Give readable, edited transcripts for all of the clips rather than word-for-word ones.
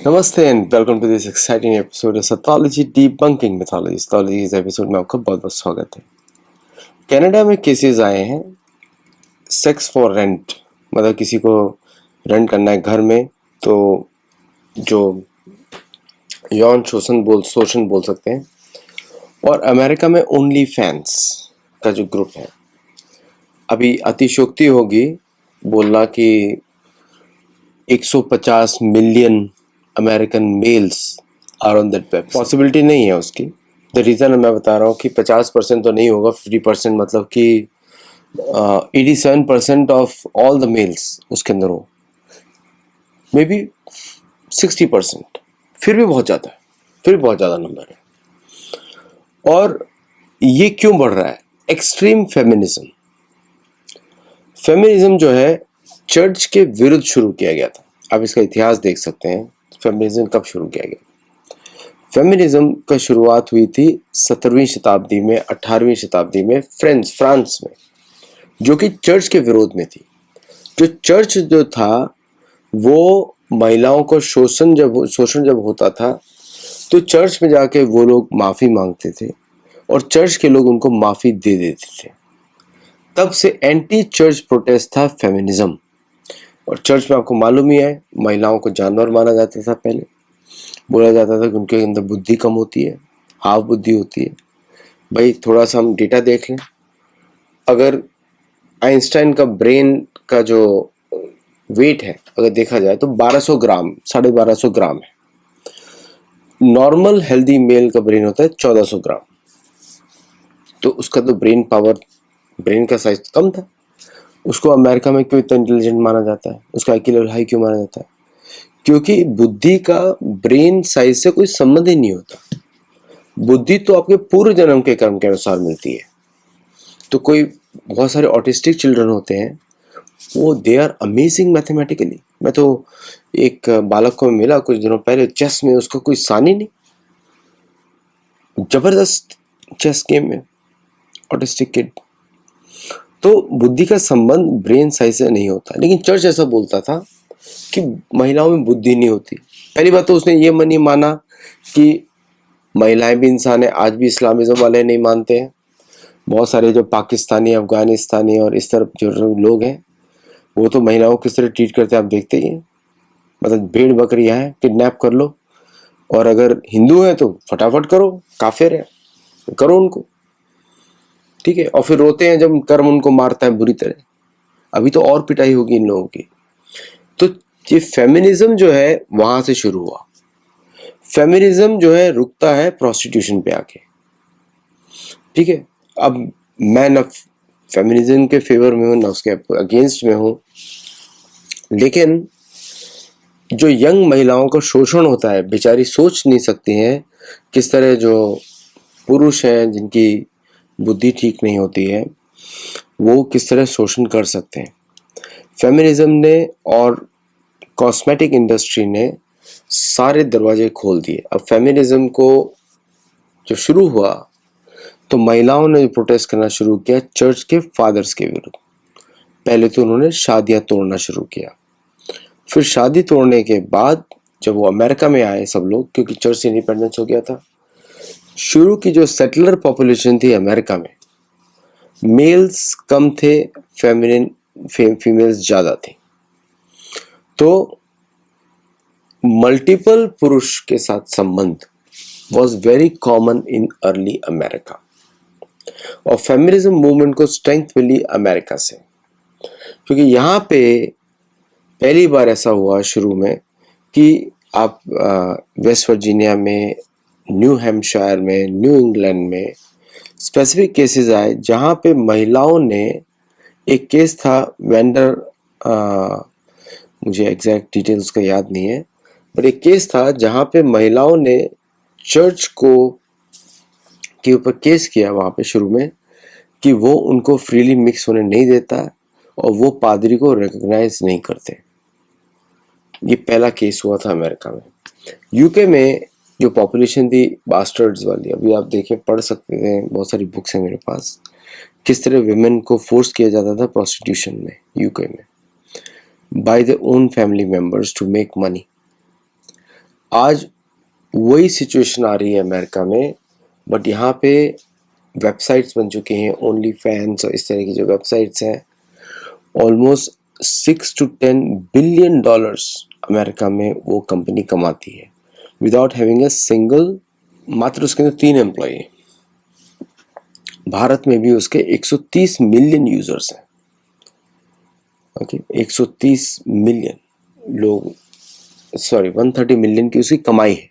नमस्ते and welcome to this exciting episode of Saithology debunking mythology. Saithology इस episode में आपका बहुत बहुत स्वागत है। कनाडा में केसेस आए हैं सेक्स फॉर रेंट, मतलब किसी को रेंट करना है घर में, तो जो यौन शोषण बोल सकते हैं। और अमेरिका में ओनली फैंस का जो ग्रुप है, अभी अतिशयोक्ति होगी बोलना कि 150 million American males are on that web. Possibility नहीं है उसकी। द रीज़न मैं बता रहा हूँ कि 50% तो नहीं होगा, 50% मतलब कि 87% ऑफ ऑल द मेल्स उसके अंदर हो, मे बी 60%। फिर भी बहुत ज़्यादा है, फिर भी बहुत ज़्यादा नंबर है। और ये क्यों बढ़ रहा है? Extreme feminism. फेमिनिज्म जो है चर्च के विरुद्ध शुरू किया गया था। आप इसका इतिहास देख सकते हैं, फेमिनिज्म कब शुरू किया गया। फेमिनिज्म का शुरुआत हुई थी 17वीं शताब्दी में, 18वीं शताब्दी में फ्रांस में, जो कि चर्च के विरोध में थी। जो चर्च जो था वो महिलाओं को शोषण जब होता था तो चर्च में जाके वो लोग माफ़ी मांगते थे और चर्च के लोग उनको माफ़ी दे देते थे। तब से एंटी चर्च प्रोटेस्ट था फेमिनिज्म। और चर्च में आपको मालूम ही है, महिलाओं को जानवर माना जाता था। पहले बोला जाता था कि उनके अंदर बुद्धि कम होती है, हाफ बुद्धि होती है। भाई थोड़ा सा हम डेटा देख लें। अगर आइंस्टाइन का ब्रेन का जो वेट है अगर देखा जाए तो 1200 ग्राम, 1250 ग्राम है। नॉर्मल हेल्दी मेल का ब्रेन होता है 1400 ग्राम। तो उसका तो ब्रेन का साइज कम था। उसको अमेरिका में क्यों इतना इंटेलिजेंट माना जाता है, उसका IQ लेवल हाई क्यों माना जाता है? क्योंकि बुद्धि का ब्रेन साइज से कोई संबंध ही नहीं होता। बुद्धि तो आपके पूर्व जन्म के कर्म के अनुसार मिलती है। तो कोई बहुत सारे ऑटिस्टिक चिल्ड्रन होते हैं, वो दे आर अमेजिंग मैथमेटिकली। मैं तो एक बालक को मिला कुछ दिनों पहले, चेस में उसका कोई सानी नहीं, जबरदस्त चेस गेम में, ऑटिस्टिक किड। तो बुद्धि का संबंध ब्रेन साइज से नहीं होता। लेकिन चर्च ऐसा बोलता था कि महिलाओं में बुद्धि नहीं होती। पहली बात तो उसने ये नहीं माना कि महिलाएं भी इंसान है। आज भी इस्लामिज्म वाले नहीं मानते हैं। बहुत सारे जो पाकिस्तानी, अफगानिस्तानी और इस तरफ जो लोग हैं, वो तो महिलाओं को किस तरह ट्रीट करते हैं आप देखते ही हैं। मतलब भेड़ बकरियां हैं, किडनैप कर लो, और अगर हिंदू हैं तो फटाफट करो, काफिर है करो उनको, ठीक है। और फिर रोते हैं जब कर्म उनको मारता है बुरी तरह। अभी तो और पिटाई होगी इन लोगों की। तो ये फेमिनिज्म जो है वहां से शुरू हुआ। फेमिनिज्म जो है रुकता है प्रोस्टिट्यूशन पे आके, ठीक है। अब मैं न फेमिनिज्म के फेवर में हूँ न उसके अगेंस्ट में हूँ, लेकिन जो यंग महिलाओं का शोषण होता है, बेचारी सोच नहीं सकती हैं किस तरह जो पुरुष हैं जिनकी बुद्धि ठीक नहीं होती है वो किस तरह शोषण कर सकते हैं। फेमिनिज्म ने और कॉस्मेटिक इंडस्ट्री ने सारे दरवाजे खोल दिए। अब फेमिनिज्म को जो शुरू हुआ तो महिलाओं ने प्रोटेस्ट करना शुरू किया चर्च के फादर्स के विरुद्ध। पहले तो उन्होंने शादियां तोड़ना शुरू किया। फिर शादी तोड़ने के बाद जब वो अमेरिका में आए सब लोग, क्योंकि चर्च से इंडिपेंडेंस हो गया था, शुरू की जो सेटलर पॉपुलेशन थी अमेरिका में, मेल्स कम थे, फीमेल्स ज्यादा थी। तो मल्टीपल पुरुष के साथ संबंध was very common in early America. और फेमिनिज्म मूवमेंट को स्ट्रेंथ मिली अमेरिका से, क्योंकि यहाँ पे पहली बार ऐसा हुआ शुरू में कि आप वेस्ट वर्जीनिया में, न्यू हैम्पशायर में, न्यू इंग्लैंड में स्पेसिफिक केसेस आए जहाँ पे महिलाओं ने, एक केस था वेंडर, मुझे एग्जैक्ट डिटेल्स का याद नहीं है, पर एक केस था जहाँ पे महिलाओं ने चर्च को के ऊपर केस किया वहाँ पे शुरू में कि वो उनको फ्रीली मिक्स होने नहीं देता और वो पादरी को रिकॉग्नाइज नहीं करते। ये पहला केस हुआ था अमेरिका में। यूके में जो पॉपुलेशन थी बास्टर्ड्स वाली, अभी आप देखें, पढ़ सकते हैं, बहुत सारी बुक्स हैं मेरे पास, किस तरह विमेन को फोर्स किया जाता था प्रोस्टिट्यूशन में यूके में by the own family members to make money. आज वही सिचुएशन आ रही है अमेरिका में, बट यहाँ पे वेबसाइट्स बन चुके हैं, ओनली फैंस और इस तरह की जो वेबसाइट्स हैं, almost 6 to 10 billion dollars America में वो कंपनी कमाती है विदाउट हैविंग अ सिंगल, मात्र उसके अंदर 3 एम्प्लॉई हैं। भारत में भी उसके 130 मिलियन यूजर्स हैं। ओके, 130 मिलियन लोग, सॉरी 130 मिलियन की उसकी कमाई है।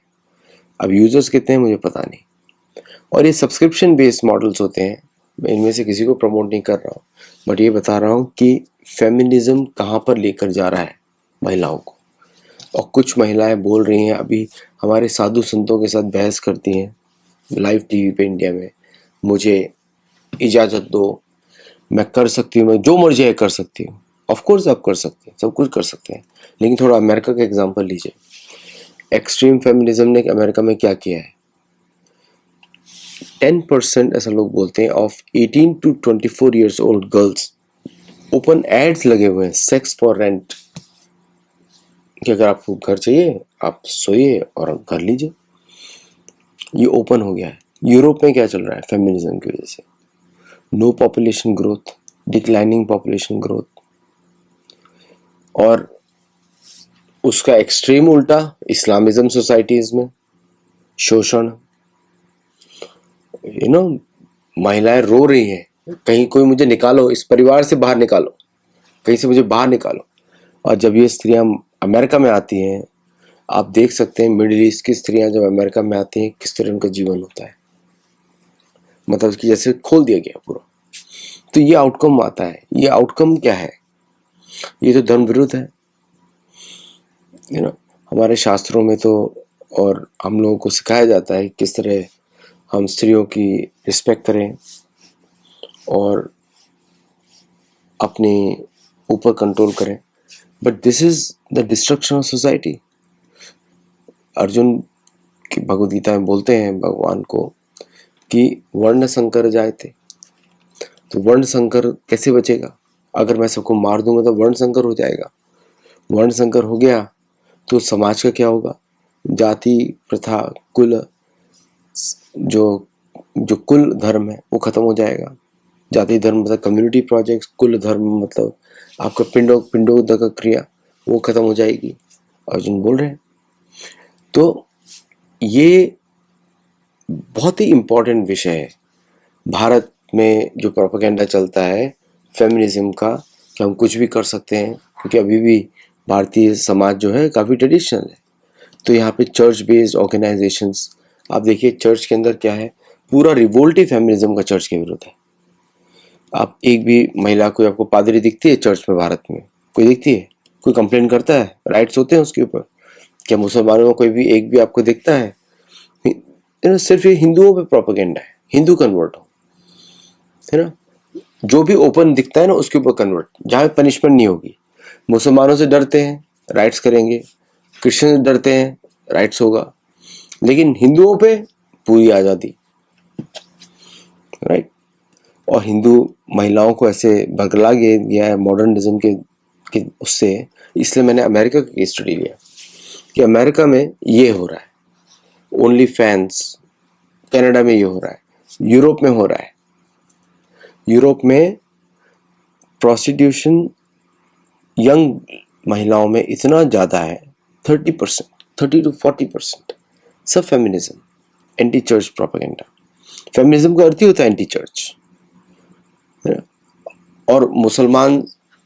अब यूजर्स कितने हैं मुझे पता नहीं। और ये सब्सक्रिप्शन बेस्ड मॉडल्स होते हैं, मैं इनमें से किसी को प्रमोट नहीं कर रहा हूँ, बट ये बता रहा हूँ कि फेमिनिज्म कहाँ पर लेकर जा रहा है महिलाओं को। और कुछ महिलाएं बोल रही हैं, अभी हमारे साधु संतों के साथ बहस करती हैं लाइव टीवी पे इंडिया में, मुझे इजाज़त दो, मैं कर सकती हूँ, मैं जो मर्जी है कर सकती हूँ। ऑफ कोर्स आप कर सकते हैं, सब कुछ कर सकते हैं, लेकिन थोड़ा अमेरिका का एग्जांपल लीजिए। एक्सट्रीम फेमिनिज्म ने अमेरिका में क्या किया है, 10% ऐसा लोग बोलते हैं of 18 to 24 years old girls, open ads लगे हुए हैं सेक्स फॉर रेंट, कि अगर आपको घर चाहिए आप सोइए और घर लीजिए। ये ओपन हो गया है। यूरोप में क्या चल रहा है फेमिनिज्म की वजह से, no population growth, declining population growth, और उसका एक्सट्रीम उल्टा इस्लामिज्म सोसाइटीज में शोषण। महिलाएं रो रही हैं, कहीं कोई मुझे निकालो, इस परिवार से बाहर निकालो, कहीं से मुझे बाहर निकालो। और जब ये स्त्रियां अमेरिका में आती हैं, आप देख सकते हैं मिडिल ईस्ट की स्त्रियां जब अमेरिका में आती हैं किस तरह उनका जीवन होता है, मतलब कि जैसे खोल दिया गया पूरा। तो ये आउटकम आता है। ये आउटकम क्या है, ये तो धर्म विरुद्ध है। हमारे शास्त्रों में तो, और हम लोगों को सिखाया जाता है किस तरह हम स्त्रियों की रिस्पेक्ट करें और अपने ऊपर कंट्रोल करें, but this is the destruction of society. Arjun की भगवद गीता में बोलते हैं भगवान को कि वर्ण संकर जाए थे, तो वर्ण संकर कैसे बचेगा? अगर मैं सबको मार दूंगा तो वर्ण संकर हो जाएगा। वर्ण संकर हो गया तो समाज का क्या होगा? जाति प्रथा, कुल, जो जो कुल धर्म है वो खत्म हो जाएगा। जाति धर्म मतलब कम्युनिटी प्रोजेक्ट्स, कुल धर्म मतलब आपका पिंडोदक क्रिया, वो खत्म हो जाएगी। अर्जुन बोल रहे हैं। तो ये बहुत ही इम्पोर्टेंट विषय है। भारत में जो प्रोपेगेंडा चलता है फेमिनिज्म का कि हम कुछ भी कर सकते हैं, क्योंकि अभी भी भारतीय समाज जो है काफ़ी ट्रेडिशनल है। तो यहाँ पे चर्च बेस्ड ऑर्गेनाइजेशंस, आप देखिए चर्च के अंदर क्या है, पूरा रिवोल्ट ही फेमिनिज्म का चर्च के विरुद्ध है। आप एक भी महिला कोई आपको पादरी दिखती है चर्च में भारत में? कोई दिखती है? कोई कंप्लेन करता है? राइट्स होते हैं उसके ऊपर? क्या मुसलमानों में कोई भी एक भी आपको दिखता है? सिर्फ ये हिंदुओं पे प्रोपेगेंडा है, हिंदू कन्वर्ट हो, है ना। जो भी ओपन दिखता है ना उसके ऊपर कन्वर्ट, जहाँ पनिशमेंट नहीं होगी। मुसलमानों से डरते हैं, राइट्स करेंगे, क्रिश्चियन से डरते हैं, राइट्स होगा, लेकिन हिंदुओं पे पूरी आज़ादी, राइट। और हिंदू महिलाओं को ऐसे भगला गया है मॉडर्निज्म के उससे। इसलिए मैंने अमेरिका का केस स्टडी लिया कि अमेरिका में ये हो रहा है, ओनली फैंस, कनाडा में ये हो रहा है, यूरोप में हो रहा है। यूरोप में प्रोस्टिट्यूशन यंग महिलाओं में इतना ज़्यादा है, 30%, 30 to 40%। सब feminism, anti church propaganda. Feminism का अर्थ ही होता है एंटी चर्च, है ना। और मुसलमान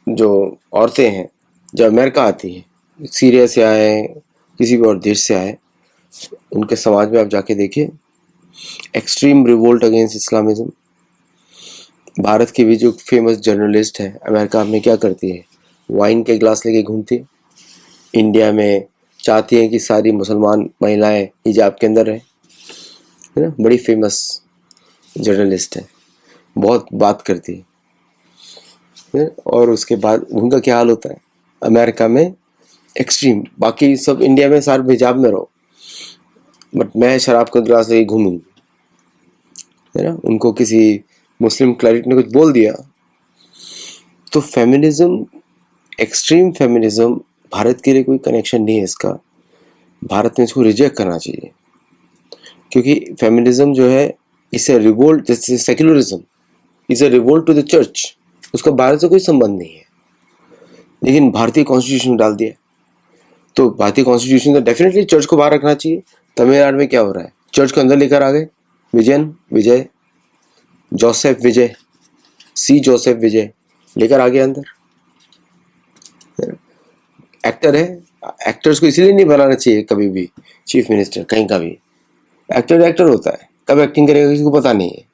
जो औरतें हैं जब अमेरिका आती हैं, सीरिया से आए, किसी भी और देश से आए, उनके समाज में आप जाके देखिए extreme revolt against Islamism. Bharat की भी जो फेमस जर्नलिस्ट है अमेरिका में क्या करती है, वाइन के गिलास लेके घूमती है। इंडिया में चाहती है कि सारी मुसलमान महिलाएं हिजाब के अंदर रहे, है ना। बड़ी फेमस जर्नलिस्ट है, बहुत बात करती है। और उसके बाद उनका क्या हाल होता है अमेरिका में, एक्सट्रीम। बाकी सब इंडिया में सारे हिजाब में रहो, बट मैं शराब का गिलास लेके घूमूंगी, है ना। उनको किसी मुस्लिम क्लरिक ने कुछ बोल दिया तो फेमिनिज्म, एक्सट्रीम फेमिनिज्म, भारत के लिए कोई कनेक्शन नहीं है इसका। भारत में इसको रिजेक्ट करना चाहिए, क्योंकि फेमिनिज्म जो है इस रिवोल्ट, जैसे secularism is a revolt to the church, उसका भारत से कोई संबंध नहीं है, लेकिन भारतीय कॉन्स्टिट्यूशन में डाल दिया। तो भारतीय कॉन्स्टिट्यूशन तो डेफिनेटली चर्च को बाहर रखना चाहिए। तमिलनाडु में क्या हो रहा है, चर्च को अंदर लेकर आ गए। विजय जोसेफ विजय, सी जोसेफ विजय लेकर आ गया अंदर। एक्टर है, एक्टर्स को इसलिए नहीं बनाना चाहिए कभी भी चीफ मिनिस्टर कहीं का भी। एक्टर होता है, कब एक्टिंग करेगा किसी को पता नहीं है।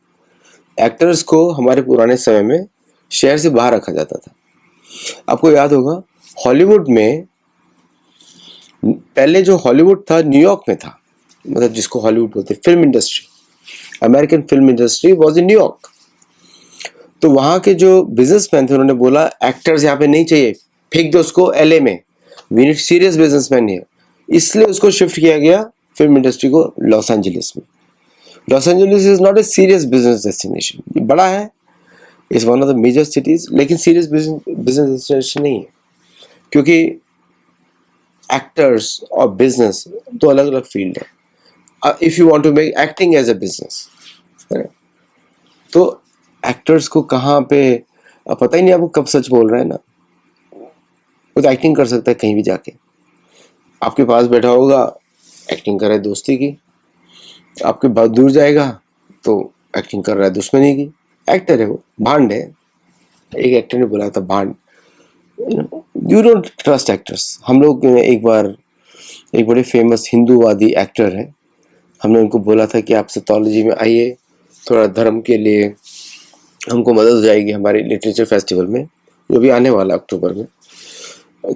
एक्टर्स को हमारे पुराने समय में शहर से बाहर रखा जाता था। आपको याद होगा हॉलीवुड में, पहले जो हॉलीवुड था न्यूयॉर्क में था, मतलब जिसको हॉलीवुड बोलते, film industry, American film industry was in New York. तो वहाँ के जो बिजनेसमैन थे उन्होंने बोला एक्टर्स यहाँ पे नहीं चाहिए, फेंक दो उसको एलए में, we need serious businessman here. इसलिए उसको शिफ्ट किया गया फिल्म इंडस्ट्री को लॉस एंजलिस में। Los Angeles is not a serious business destination, ये बड़ा है, is one of the major cities, लेकिन सीरियस बिजनेस डेस्टिनेशन नहीं है, क्योंकि एक्टर्स और बिजनेस दो अलग अलग फील्ड है। If you want to make acting as a business, तो एक्टर्स को कहाँ पे, पता ही नहीं आपको कब सच बोल रहे हैं ना। वो तो एक्टिंग कर सकता है कहीं भी जाके, आपके पास बैठा होगा एक्टिंग कर रहा है दोस्ती की, आपके बहुत दूर जाएगा तो एक्टिंग कर रहा है दुश्मनी की। एक्टर है वो, भांड है। एक एक्टर ने बोला था भांड, यू डोंट ट्रस्ट एक्टर्स। हम लोग एक बार, एक बड़े फेमस हिंदूवादी एक्टर हैं, हमने उनको बोला था कि आप सेथोलॉजी में आइए, थोड़ा धर्म के लिए हमको मदद हो जाएगी हमारे लिटरेचर फेस्टिवल में जो भी आने वाला अक्टूबर में,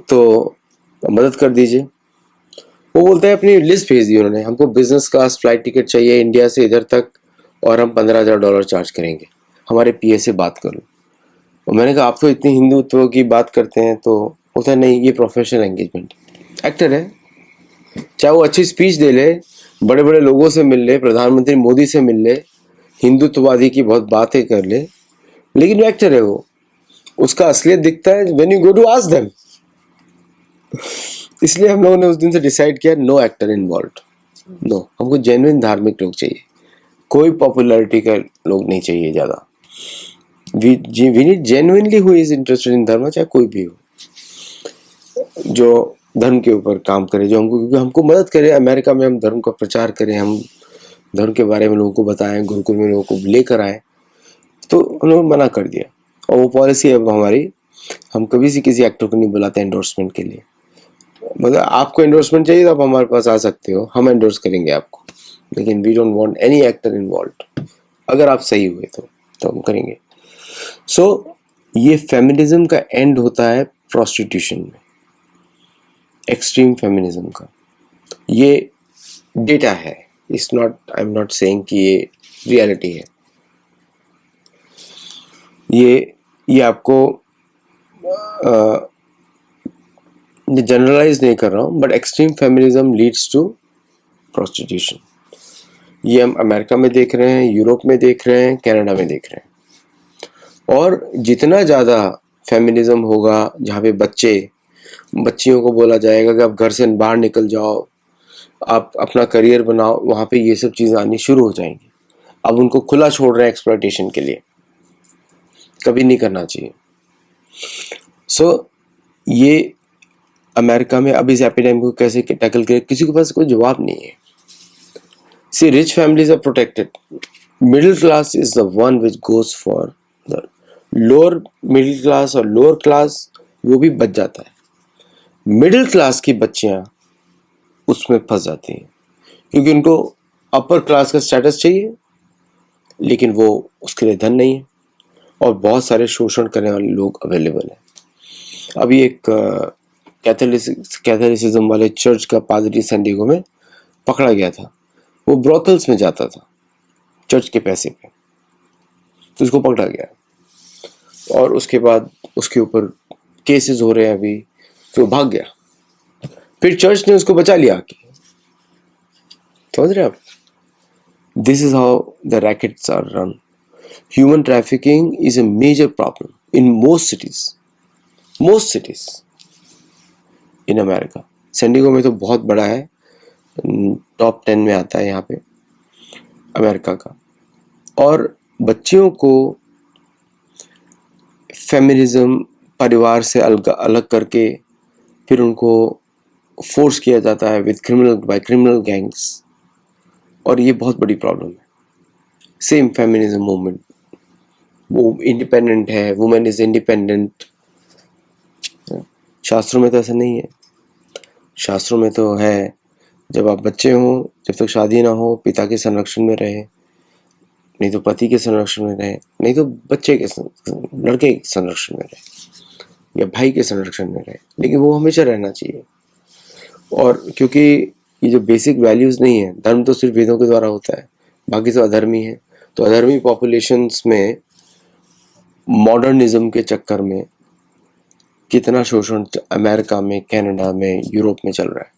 तो मदद कर दीजिए। वो बोलते हैं, अपनी लिस्ट भेज दी उन्होंने, हमको बिजनेस क्लास फ्लाइट टिकट चाहिए इंडिया से इधर तक, और हम $15,000 चार्ज करेंगे, हमारे पीए से बात करो। और मैंने कहा आप तो इतनी हिंदुत्व की बात करते हैं, तो होता है नहीं, ये प्रोफेशनल एंगेजमेंट। एक्टर है, चाहे वो अच्छी स्पीच दे ले, बड़े बड़े लोगों से मिल ले, प्रधानमंत्री मोदी से मिल ले, हिंदुत्ववादी की बहुत बातें कर ले, लेकिन वो एक्टर है, वो उसका असलियत दिखता है when you go to ask them. इसलिए हम लोगों ने उस दिन से डिसाइड किया, नो एक्टर इन्वॉल्व, नो, हमको जेन्युइन धार्मिक लोग चाहिए, कोई पॉपुलैरिटी का लोग नहीं चाहिए ज़्यादा। We need genuinely who is interested in dharma, चाहे कोई भी हो, जो धर्म के ऊपर काम करे, जो हमको, क्योंकि हमको मदद करे। अमेरिका में हम धर्म का प्रचार करें, हम धर्म के बारे में लोगों को बताएं, गुरुकुल में लोगों को लेकर आए, तो उन्होंने मना कर दिया। और वो पॉलिसी अब हमारी, हम कभी से किसी एक्टर को नहीं बुलाते एंडोर्समेंट के लिए। मतलब आपको एंडोर्समेंट चाहिए तो आप हमारे पास आ सकते हो, हम एंडोर्स करेंगे आपको, लेकिन we don't want any actor involve. अगर आप सही हुए तो हम करेंगे। सो ये फेमिनिज्म का एंड होता है प्रोस्टिट्यूशन में, एक्सट्रीम फेमिनिज्म का। ये डेटा है, it's not, I am not saying कि ये रियलिटी है। ये आपको जनरलाइज नहीं कर रहा हूँ, but extreme feminism leads to prostitution. ये हम अमेरिका में देख रहे हैं, यूरोप में देख रहे हैं, कनाडा में देख रहे हैं। और जितना ज़्यादा फेमिनिज्म होगा, जहाँ पे बच्चियों को बोला जाएगा कि आप घर से बाहर निकल जाओ, आप अपना करियर बनाओ, वहाँ पे ये सब चीज़ें आनी शुरू हो जाएंगी। अब उनको खुला छोड़ रहे हैं एक्सप्लॉयटेशन के लिए, कभी नहीं करना चाहिए। सो ये अमेरिका में अब इस एपिडेमिक को कैसे टैकल करें, किसी के पास कोई जवाब नहीं है। See rich families are protected, middle class is the one which goes for the lower middle class, और लोअर क्लास वो भी बच जाता है। मिडिल क्लास की बच्चियां उसमें फंस जाती हैं, क्योंकि उनको अपर क्लास का स्टेटस चाहिए, लेकिन वो उसके लिए धन नहीं है, और बहुत सारे शोषण करने वाले लोग अवेलेबल हैं। अभी एक कैथोलिसिज्म वाले चर्च का पादरी सैन डिएगो में पकड़ा गया था, वो ब्रोथल्स में जाता था चर्च के पैसे पे, तो उसको पकड़ा गया, और उसके बाद उसके ऊपर केसेस हो रहे हैं अभी, तो भाग गया, फिर चर्च ने उसको बचा लिया आके। समझ रहे आप? This is how the rackets are run. Human trafficking is a major problem in most cities in America. San Diego में तो बहुत बड़ा है, टॉप 10 में आता है यहाँ पे अमेरिका का। और बच्चियों को फेमिनिज्म परिवार से अलग अलग करके फिर उनको फोर्स किया जाता है विद क्रिमिनल गैंग्स, और ये बहुत बड़ी प्रॉब्लम है। सेम फेमिनिज्म मूवमेंट, वो इंडिपेंडेंट है, वुमेन इज इंडिपेंडेंट। शास्त्रों में तो ऐसा नहीं है। शास्त्रों में तो है, जब आप बच्चे हों, जब तक शादी ना हो, पिता के संरक्षण में रहे, नहीं तो पति के संरक्षण में रहे, नहीं तो बच्चे के लड़के के संरक्षण में रहे या भाई के संरक्षण में रहे, लेकिन वो हमेशा रहना चाहिए। और क्योंकि ये जो बेसिक वैल्यूज नहीं है, धर्म तो सिर्फ वेदों के द्वारा होता है, बाकी सब अधर्मी है। तो अधर्मी पॉपुलेशंस में मॉडर्निज्म के चक्कर में कितना शोषण अमेरिका में, कनाडा में, यूरोप में चल रहा है।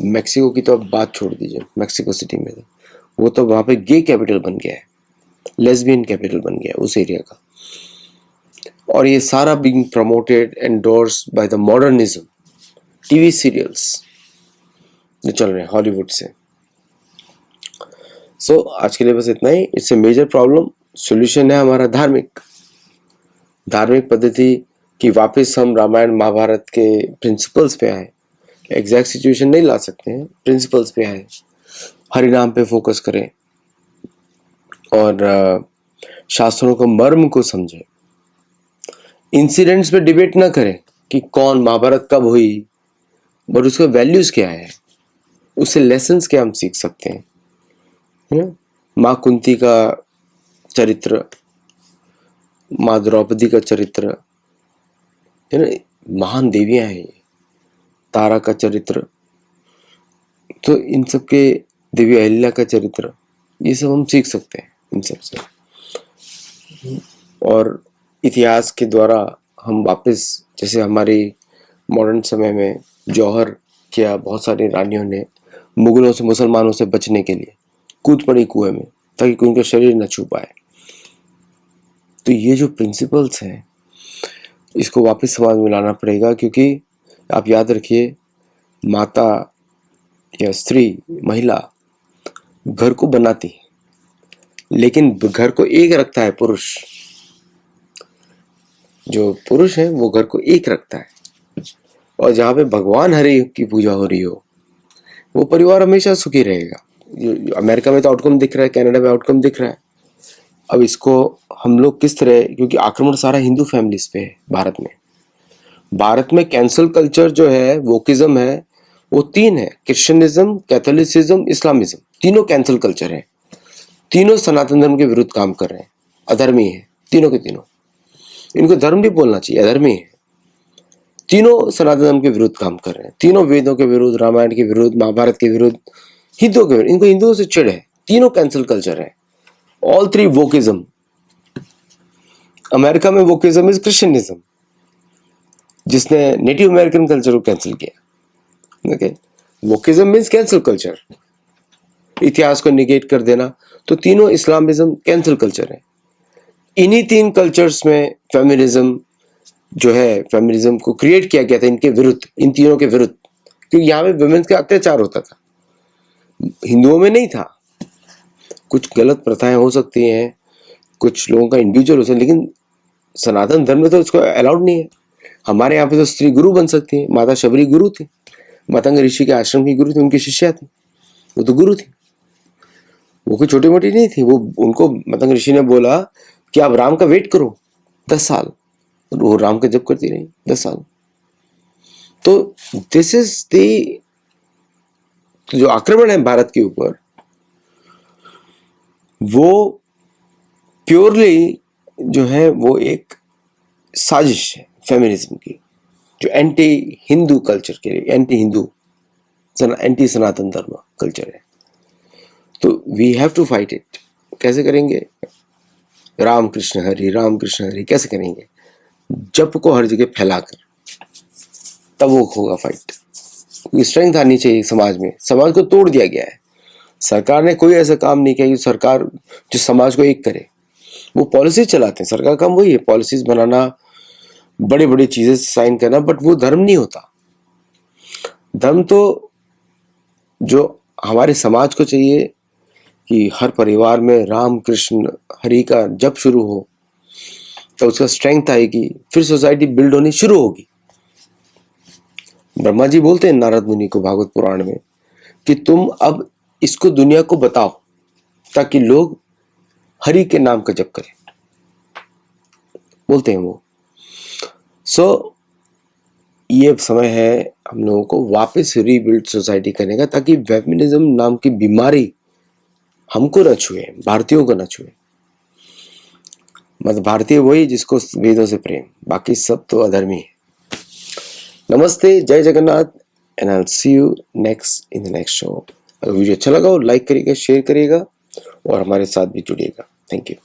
मेक्सिको की तो अब बात छोड़ दीजिए, मेक्सिको सिटी में वो तो वहाँ पे गे कैपिटल बन गया है, लेस्बियन कैपिटल बन गया है उस एरिया का। और ये सारा being promoted endorse by the modernism, TV serials जो चल रहे हैं हॉलीवुड से। सो आज के लिए बस इतना ही। It's a major problem. Solution है हमारा धार्मिक पद्धति कि वापस हम रामायण महाभारत के प्रिंसिपल्स पे आए। एग्जैक्ट सिचुएशन नहीं ला सकते हैं, प्रिंसिपल्स पे आए, हरिनाम पे फोकस करें और शास्त्रों को मर्म को समझें। इंसिडेंट्स पे डिबेट ना करें कि कौन महाभारत कब हुई, बट उसका वैल्यूज क्या है, उससे लेसन्स क्या हम सीख सकते हैं, है ना। माँ कुंती का चरित्र, माँ द्रौपदी का चरित्र, है ना, महान देवियां हैं। तारा का चरित्र, तो इन सब के, देवी अहिल्या का चरित्र, ये सब हम सीख सकते हैं इन सब से। और इतिहास के द्वारा हम वापस, जैसे हमारी मॉडर्न समय में जौहर किया, बहुत सारी रानियों ने मुगलों से, मुसलमानों से बचने के लिए कूद पड़ी कुएं में ताकि कोई उनका शरीर न छू पाए। तो ये जो प्रिंसिपल्स हैं, इसको वापस समाज में लाना पड़ेगा। क्योंकि आप याद रखिए, माता या स्त्री, महिला घर को बनाती है, लेकिन घर को एक रखता है पुरुष। जो पुरुष है वो घर को एक रखता है। और जहाँ पे भगवान हरि की पूजा हो रही हो, वो परिवार हमेशा सुखी रहेगा। अमेरिका में तो आउटकम दिख रहा है, कनाडा में आउटकम दिख रहा है। अब इसको हम लोग किस तरह, क्योंकि आक्रमण सारा हिंदू फैमिलीज पे है भारत में कैंसल कल्चर जो है, वोकिज्म है, वो तीन है, क्रिश्चियनिज्म, कैथोलिसिज्म, इस्लामिज्म। तीनों कैंसल कल्चर है, तीनों सनातन धर्म के विरुद्ध काम कर रहे हैं, अधर्मी है तीनों के तीनों। इनको धर्म नहीं बोलना चाहिए, अधर्मी है। तीनों सनातन धर्म के विरुद्ध काम कर रहे हैं, तीनों वेदों के विरुद्ध, रामायण के विरुद्ध, महाभारत के विरुद्ध, हिंदुओं के विरुद्ध। इनको हिंदुओं से चिढ़ है, तीनों कैंसल कल्चर है। All three wokeism. अमेरिका में वोकिज्म इज क्रिश्चियनिज्म, जिसने नेटिव अमेरिकन कल्चर को कैंसिल किया। Okay, wokeism means cancel culture, इतिहास को निगेट कर देना। तो तीनों इस्लामिज्म कैंसिल कल्चर है। इन्हीं तीन कल्चर्स में फेमिनिज्म जो है, फेमिनिज्म को क्रिएट किया गया था इनके विरुद्ध, इन तीनों के विरुद्ध। क्योंकि यहाँ पे वुमेन्स का अत्याचार होता था, हिंदुओं में नहीं था। कुछ गलत प्रथाएं हो सकती हैं, कुछ लोगों का इंडिविजुअल हो सकता है, लेकिन सनातन धर्म में तो उसको अलाउड नहीं है। हमारे यहाँ पे तो स्त्री गुरु बन सकती है। माता शबरी गुरु थी, मतंग ऋषि के आश्रम की गुरु थी, उनकी शिष्या थी, वो तो गुरु थी, वो कोई छोटी मोटी नहीं थी। वो उनको मतंग ऋषि ने बोला कि आप राम का वेट करो 10 साल, वो राम का जप करती रही 10 साल। तो दिस इज द, जो आक्रमण है भारत के ऊपर, वो प्योरली जो है वो एक साजिश है फेमिनिज्म की, जो एंटी हिंदू कल्चर के लिए, एंटी सनातन धर्म कल्चर है। तो we have to fight it. कैसे करेंगे? राम कृष्ण हरि कैसे करेंगे? जप को हर जगह फैलाकर, तब वो होगा फाइट। स्ट्रेंथ आनी चाहिए समाज में। समाज को तोड़ दिया गया है। सरकार ने कोई ऐसा काम नहीं किया कि सरकार जो समाज को एक करे। वो पॉलिसीज चलाते हैं, सरकार का काम वही है, पॉलिसीज बनाना, बड़ी बड़ी चीजें साइन करना, बट वो धर्म नहीं होता। धर्म तो जो हमारे समाज को चाहिए कि हर परिवार में राम कृष्ण हरि का जप शुरू हो, तो उसका स्ट्रेंथ आएगी, फिर सोसाइटी बिल्ड होनी शुरू होगी। ब्रह्मा जी बोलते हैं नारद मुनि को भागवत पुराण में कि तुम अब इसको दुनिया को बताओ ताकि लोग हरि के नाम का जप करें, बोलते हैं वो। ये समय है हम लोगों को वापस रीबिल्ड सोसाइटी करने का, ताकि फेमिनिज्म नाम की बीमारी हमको न छुए, भारतीयों को न छुए। मतलब भारतीय वही जिसको वेदों से प्रेम, बाकी सब तो अधर्मी है। नमस्ते, जय Jagannath, and I will see you next in the next show. अगर वीडियो अच्छा लगा हो लाइक करिएगा, शेयर करिएगा और हमारे साथ भी जुड़िएगा। Thank you.